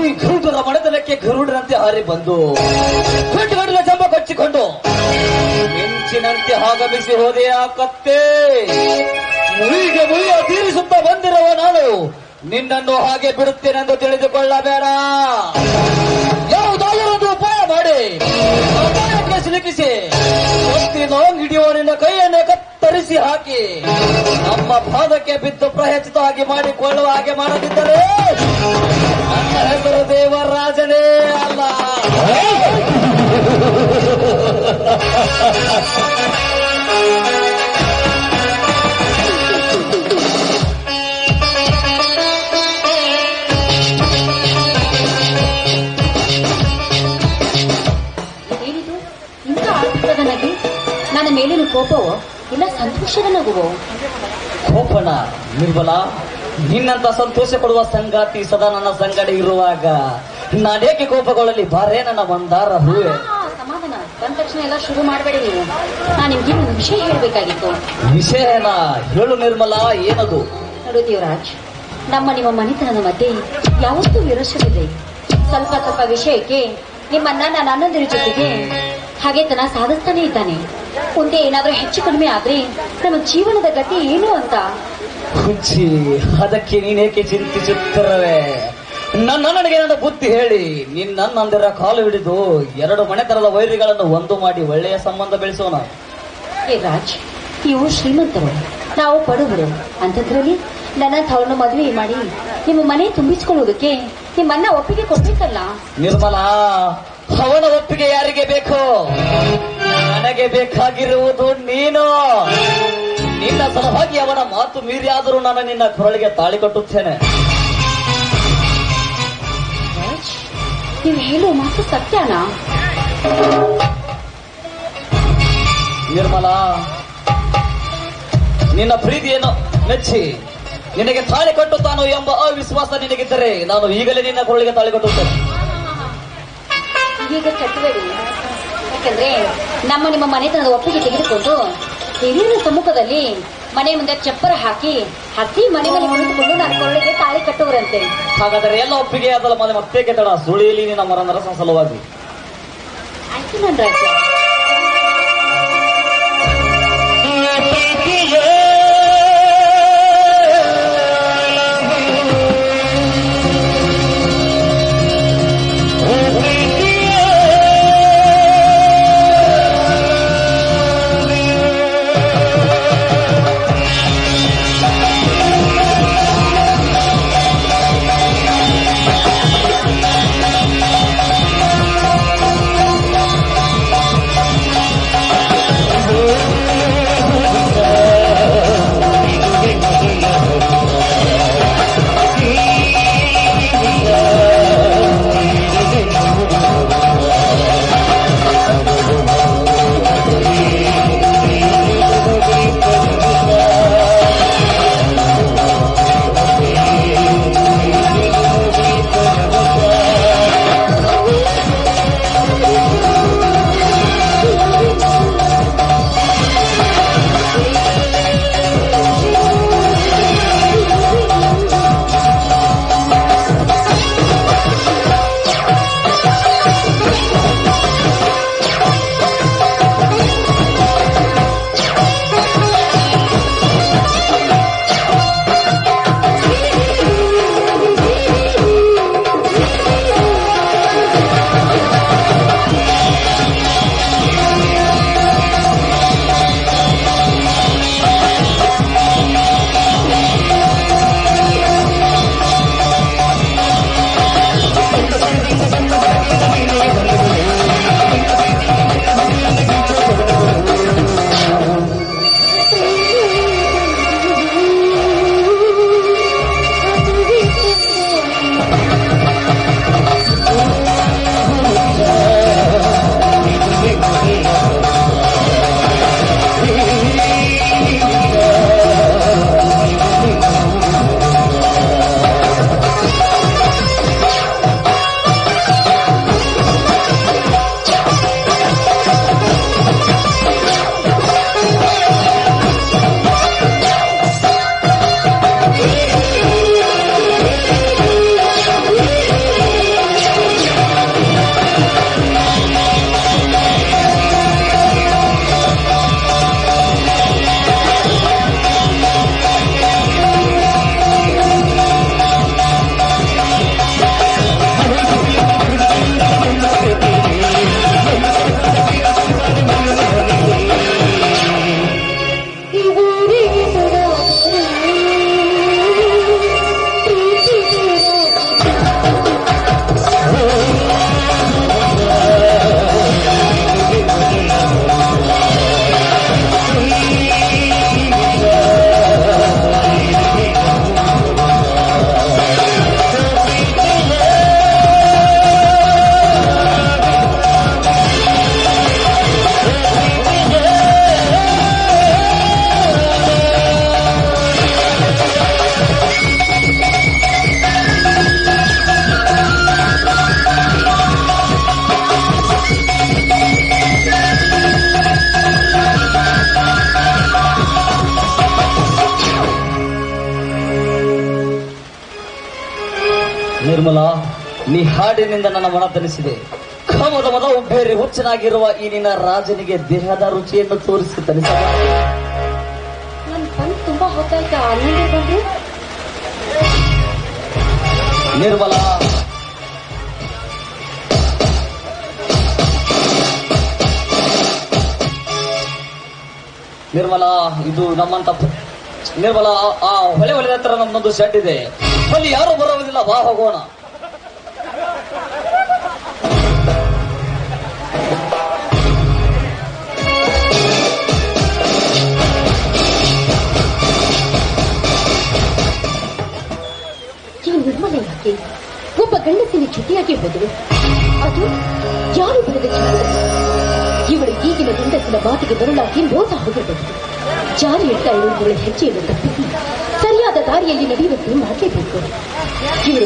ಈ ಗರುಡರ ಮನೆತನಕ್ಕೆ ಗರುಡರಂತೆ ಹಾರಿ ಬಂದು ಗಂಟುಗಟ್ಟಲ ಜಂಬ ಕಚ್ಚಿಕೊಂಡು ಮಿಂಚಿನಂತೆ ಆಗಮಿಸಿ ಹೋದೆ ಆ ಕತ್ತೆ. ಮುಯಿಗೆ ಮುಯ್ಯ ತೀರಿಸುತ್ತಾ ಬಂದಿರುವ ನಾನು ನಿನ್ನನ್ನು ಹಾಗೆ ಬಿಡುತ್ತೇನೆಂದು ತಿಳಿದುಕೊಳ್ಳಬೇಡ. ಯಾವುದಾದರೂ ಉಪಾಯ ಮಾಡಿ ಅಪಾಯಕ್ಕೆ ಸಿಲುಕಿಸಿ ಹಿಡಿಯುವ ನಿನ್ನ ಕೈಯನ್ನೇ ಕತ್ತರಿಸಿ ಹಾಕಿ ನಮ್ಮ ಪಾದಕ್ಕೆ ಬಿದ್ದು ಪ್ರಯತ್ನವಾಗಿ ಮಾಡಿಕೊಳ್ಳುವ ಹಾಗೆ ಮಾಡದಿದ್ದರೆ ನನ್ನ ಹೆಸರು ದೇವರಾಜನೇ ಅಲ್ಲ. ನನ್ನ ಮೇಲಿನ ಕೋಪವೋ ಇಲ್ಲ ಸಂತೋಷದ ನಗುವೋ? ಕೋಪನ ನಿರ್ಮಲ, ನಿನ್ನಂತ ಸಂತೋಷ ಕೊಡುವ ಸಂಗಾತಿ ಸದಾ ನನ್ನ ಸಂಗಡಿ ಇರುವಾಗ ನಾನೇಕೆ ಕೋಪಗೊಳ್ಳಲಿ? ಬಾರೇ ನನ್ನ ಮಂದಾರ ಹೂವೆ. ಸಮಾಧಾನ ಬಂದ ತಕ್ಷಣ ಎಲ್ಲ ಶುರು ಮಾಡಬೇಡಿ ನೀವು. ನಾನು ನಿಮ್ಗೆ ಒಂದು ವಿಷಯ ಹೇಳಬೇಕಾಗಿತ್ತು. ವಿಷಯನ ಹೇಳು ನಿರ್ಮಲ, ಏನದು? ನೋಡು ದೇವರಾಜ್, ನಿಮ್ಮ ಮನೆತನದ ಮಧ್ಯೆ ಯಾವತ್ತೂ ವಿರೋಧವಿದೆ. ಸ್ವಲ್ಪ ಸ್ವಲ್ಪ ವಿಷಯಕ್ಕೆ ನಿಮ್ಮನ್ನ ನಾನು ಅನ್ನೊಂದರ ಜೊತೆಗೆ ಹಾಗೆ ತನ ಸಾಧಿಸ್ತಾನೆ ಇದ್ದಾನೆ. ಮುಂದೆ ಏನಾದ್ರೂ ಹೆಚ್ಚು ಕಡಿಮೆ ಆದ್ರೆ ನಮ್ಮ ಜೀವನದ ಗತಿ ಏನು ಅಂತ. ಹುಚ್ಚಿ, ಅದಕ್ಕೆ ನೀನೇಕೆ ಚಿಂತಿಸುತ್ತಿರವೆ? ನನಗೆ ನನ್ನ ಬುದ್ಧಿ ಹೇಳಿ ನಿನ್ನಂದಿರ ಕಾಲು ಹಿಡಿದು ಎರಡು ಮನೆತನದ ವೈರಿಗಳನ್ನು ಒಂದು ಮಾಡಿ ಒಳ್ಳೆಯ ಸಂಬಂಧ ಬೆಳೆಸೋಣ. ಏ ರಾಜ್, ನೀವು ಶ್ರೀಮಂತರು, ನಾವು ಬಡವರು. ಅಂತದ್ರಲ್ಲಿ ನನ್ನ ತವರನ್ನು ಮದುವೆ ಮಾಡಿ ನಿಮ್ಮ ಮನೆ ತುಂಬಿಸಿಕೊಳ್ಳುವುದಕ್ಕೆ ನಿಮ್ಮನ್ನ ಒಪ್ಪಿಗೆ ಕೊಡ್ಬೇಕಲ್ಲ. ನಿರ್ಮಲಾ, ಅವನ ಒಪ್ಪಿಗೆ ಯಾರಿಗೆ ಬೇಕು? ನನಗೆ ಬೇಕಾಗಿರುವುದು ನೀನು. ನಿನ್ನ ಸಲುವಾಗಿ ಅವನ ಮಾತು ಮೀರಿ ಆದರೂ ನಾನು ನಿನ್ನ ಕೊರಳಿಗೆ ತಾಳಿ ಕಟ್ಟುತ್ತೇನೆ. ನೀವು ಹೇಳುವ ಮಾತು ಸತ್ಯನಾ? ನಿರ್ಮಲಾ, ನಿನ್ನ ಪ್ರೀತಿಯನ್ನು ಮೆಚ್ಚಿ ನಿನಗೆ ತಾಳಿ ಕಟ್ಟುತ್ತಾನೋ ಎಂಬ ಅವಿಶ್ವಾಸ ನಿನಗಿದ್ದರೆ ನಾನು ಈಗಲೇ ನಿನ್ನ ಕೊರಳಿಗೆ ತಾಳಿ ಕಟ್ಟುತ್ತೇನೆ. ಈಗ ಕಟ್ಟಬೇಡಿ, ಯಾಕಂದ್ರೆ ನಿಮ್ಮ ಮನೆತನದ ಒಪ್ಪಿಗೆ ತೆಗೆದುಕೊಂಡು ಹಿರಿಯರ ಸಮ್ಮುಖದಲ್ಲಿ ಮನೆ ಮುಂದೆ ಚಪ್ಪರ ಹಾಕಿ ಹತ್ತಿ ಮನೆ ಮೇಲೆ ಕುಳಿತುಕೊಂಡು ನನ್ನ ಕೊರಳಿಗೆ ತಾಳಿ ಕಟ್ಟುವರಂತೆ. ಹಾಗಾದರೆ ಎಲ್ಲ ಒಪ್ಪಿಗೆ ಆದಲ್ಲ, ಮನೆ ಮತ್ತೆ ಕೆತ್ತಡ ಸುಳಿಯಲಿ ನಿನ್ನ ಮರನರಸ ಸಲುವಾಗಿ. ಆಯ್ತು ನನ್ನ ರಾಜ್ಯ. ನಿರ್ಮಲಾ, ನೀ ಹಾಡಿನಿಂದ ನನ್ನ ಮನ ತನಿಸಿದೆ. ಕಾಮದ ಮದ ಬೇರೆ ಹುಚ್ಚನಾಗಿರುವ ಈ ನಿನ್ನ ರಾಜನಿಗೆ ದೇಹದ ರುಚಿಯನ್ನು ತೋರಿಸಿ ತನಿಸ. ನನ್ ಕಣ್ ತುಂಬಾ ಹೊತ್ತಾಯ್ತಾ ಅಲ್ಲಿಂದ ಬಂದು ನಿರ್ಮಲಾ, ನಿರ್ಮಲಾ, ಇದು ನಮ್ಮಂತ ನಿರ್ಮಲಾ, ಆ ಹೊಳೆ ಹೊಳೆದ ಹತ್ರ ನಮ್ಮೊಂದು ಶೆಡ್ ಇದೆ. ಅಲ್ಲಿ ಯಾರು ಬರೋದಿಲ್ಲ, ಬಾ ಹೋಗೋಣ. ಈ ನಿರ್ಮಲ ಯಾಕೆ ಒಬ್ಬ ಗಂಡಸಿನ ಜೊತೆಯಾಗಿ ಹೋದಳು? ಅದು ಯಾರು ಬರೆದ ಚಿತ್ರ? ಇವಳು ಈಗಿನ ಗಂಡಸಿನ ಮಾತಿಗೆ ಬರಲಾಗಿ ಮೋಸ ಹೋಗಿರಬಹುದು. ಜಾರಿ ಇಡ್ತಾ ಇರುವುದರ ಹೆಜ್ಜೆಯನ್ನು ತಪ್ಪಿಸಿ ಸರಿಯಾದ ದಾರಿಯಲ್ಲಿ ನಡೆಯುವಂತೆ ಮಾಡಲೇಬೇಕು. ಇವಳು